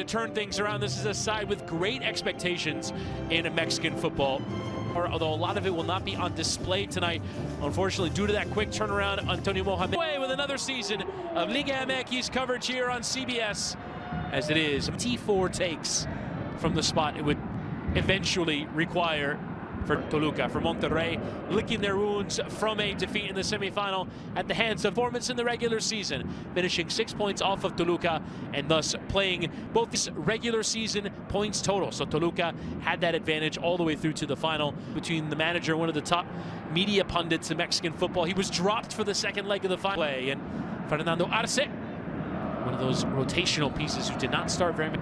to turn things around. This is a side with great expectations in Mexican football. Although a lot of it will not be on display tonight, unfortunately, due to that quick turnaround. Antonio Mohamed away with another season of Liga MX coverage here on CBS, as it is T4 takes from the spot it would eventually require for Toluca, for Monterrey, licking their wounds from a defeat in the semifinal at the hands of performance in the regular season, finishing 6 points off of Toluca and thus playing both this regular season points total. So Toluca had that advantage all the way through to the final. Between the manager, one of the top media pundits in Mexican football, he was dropped for the second leg of the final play, and Fernando Arce, one of those rotational pieces who did not start very much.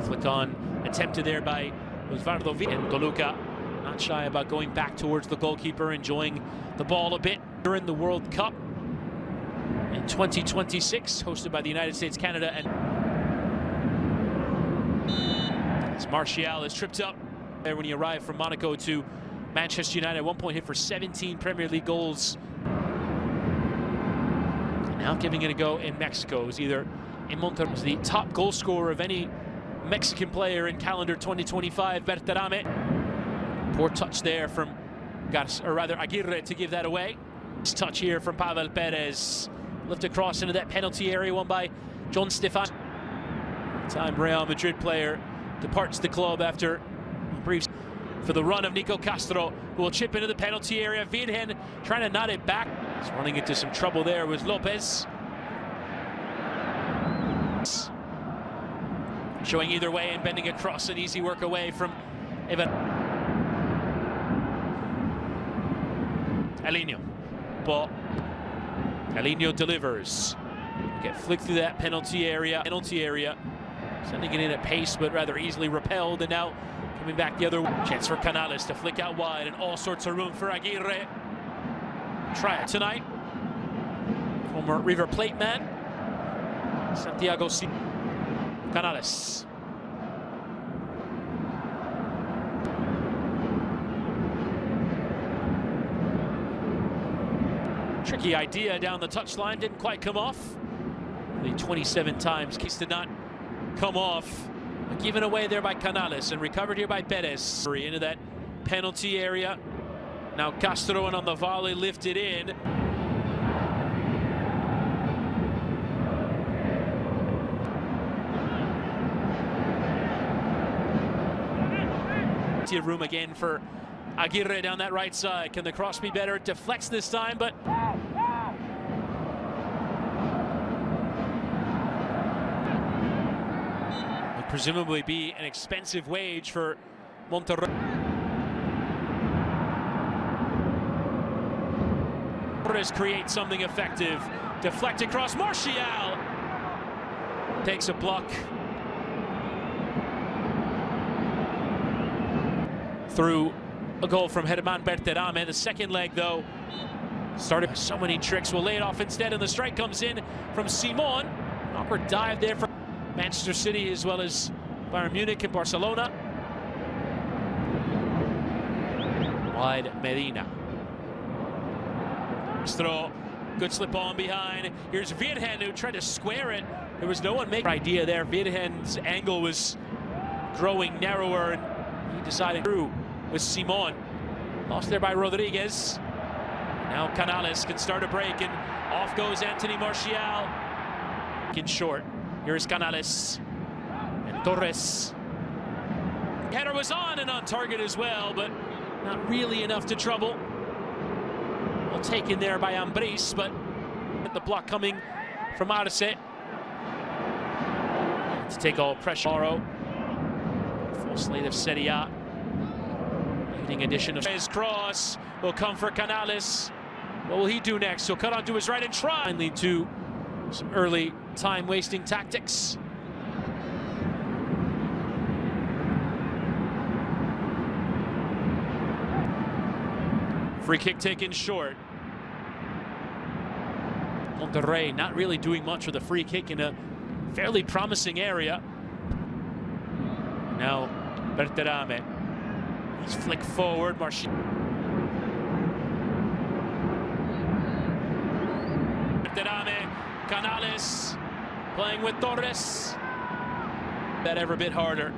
Flick on attempted there by Osvaldo and Toluca, not shy about going back towards the goalkeeper, enjoying the ball a bit during the World Cup in 2026, hosted by the United States, Canada, and as Martial is tripped up there when he arrived from Monaco to Manchester United. At one point hit for 17 Premier League goals. And now giving it a go in Mexico. It was either in Monterrey, was the top goal scorer of any Mexican player in calendar 2025, Berterame. Poor touch there from Aguirre to give that away. This touch here from Pavel Perez. Lift across into that penalty area, won by John Stefan. Time Real Madrid player departs the club after brief for the run of Nico Castro, who will chip into the penalty area. Virgen trying to knot it back. He's running into some trouble there with Lopez. Showing either way and bending across, an easy work away from Evan. Alinho. Ball. Alinho delivers. Get flicked through that penalty area. Sending it in at pace, but rather easily repelled. And now coming back the other way. Chance for Canales to flick out wide, and all sorts of room for Aguirre. Try it tonight. Former River Plate man, Santiago Canales. Tricky idea down the touchline, didn't quite come off. The 27 times, case did not come off. Given away there by Canales and recovered here by Perez. Into that penalty area. Now Castro, and on the volley lifted in. Room again for Aguirre down that right side. Can the cross be better? It deflects this time, but would presumably be an expensive wage for Monterrey. Torres creates something effective. Deflect across. Martial takes a block. Through a goal from Germán Berterame. The second leg, though, started with so many tricks. Will lay it off instead, and the strike comes in from Simon. An awkward dive there from Manchester City, as well as Bayern Munich and Barcelona. Wide Medina. Throw. Good slip on behind. Here's Virgen, who tried to square it. There was no one making idea there. Virgen's angle was growing narrower, and he decided through with Simon. Lost there by Rodriguez. Now Canales can start a break, and off goes Anthony Martial. In short, here's Canales and Torres. Header was on and on target as well, but not really enough to trouble. Well taken there by Ambris, but the block coming from Arce. To take all pressure tomorrow. Full slate of Serie A. Leading addition of his cross will come for Canales. What will he do next? He'll cut onto his right and try. Finally, to some early time-wasting tactics. Free kick taken short. Monterrey not really doing much with a free kick in a fairly promising area. Now Berterame. He's flicked forward. Martial. Berterame. Canales. playing with Torres. That ever bit harder.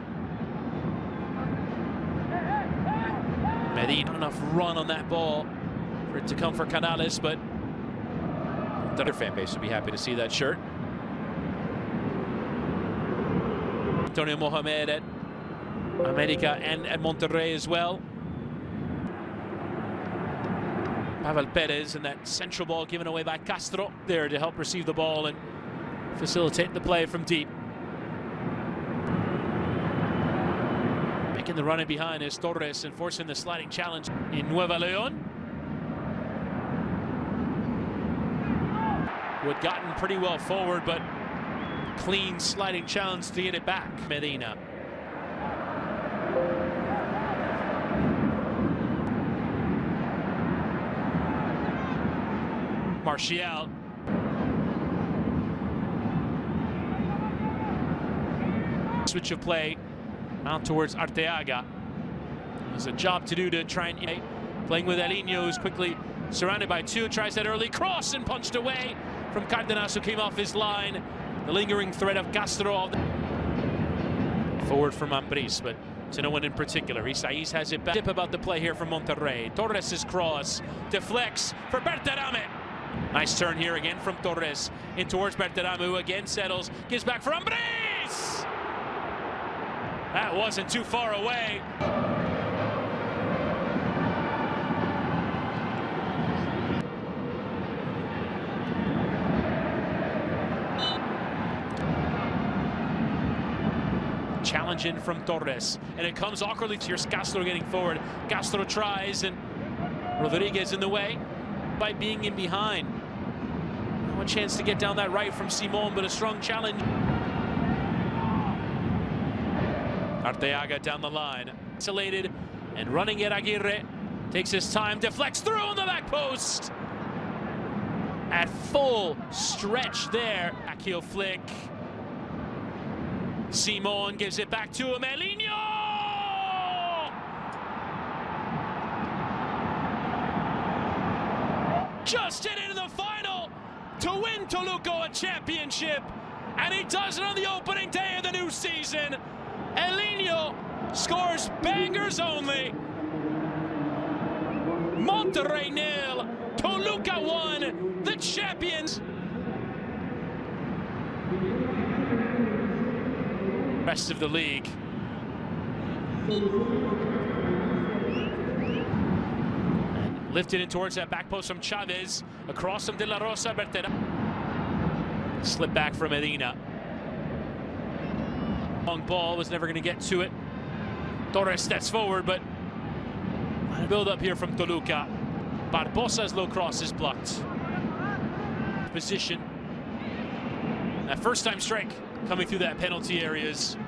Medina, not enough run on that ball for it to come for Canales, but the other fan base would be happy to see that shirt. Antonio Mohamed at America and at Monterrey as well. Pavel Perez, and that central ball given away by Castro there to help receive the ball and facilitate the play from deep. Making the run in behind is Torres, and forcing the sliding challenge in Nueva León. Who had gotten pretty well forward, but clean sliding challenge to get it back. Medina. Martial. Switch of play out towards Arteaga. There's a job to do to try and playing with Elinho, who's quickly surrounded by two. Tries that early cross and punched away from Cardenas, who came off his line. The lingering threat of Castro. Forward from Ambriz, but to no one in particular. Isaiz has it back. Tip about the play here from Monterrey. Torres' cross deflects for Berterame. Nice turn here again from Torres in towards Berterame, who again settles. Gives back for Ambriz. That wasn't too far away. Challenge in from Torres, and it comes awkwardly to Castro getting forward. Castro tries, and Rodriguez in the way by being in behind. No chance to get down that right from Simon, but a strong challenge. Arteaga down the line, isolated and running at Aguirre. Takes his time, deflects through on the back post. At full stretch there. Backheel flick. Simon gives it back to him. Elinho! Just in into the final to win Toluca a championship. And he does it on the opening day of the new season. Elinho scores bangers only. Monterrey 0, Toluca 1, the champions. Rest of the league. And lifted in towards that back post from Chavez. Across from De La Rosa, Bertera. Slip back from Medina. Long ball, was never going to get to it. Torres steps forward, but a build up here from Toluca. Barbosa's low cross is blocked. Position. That first time strike coming through that penalty areas.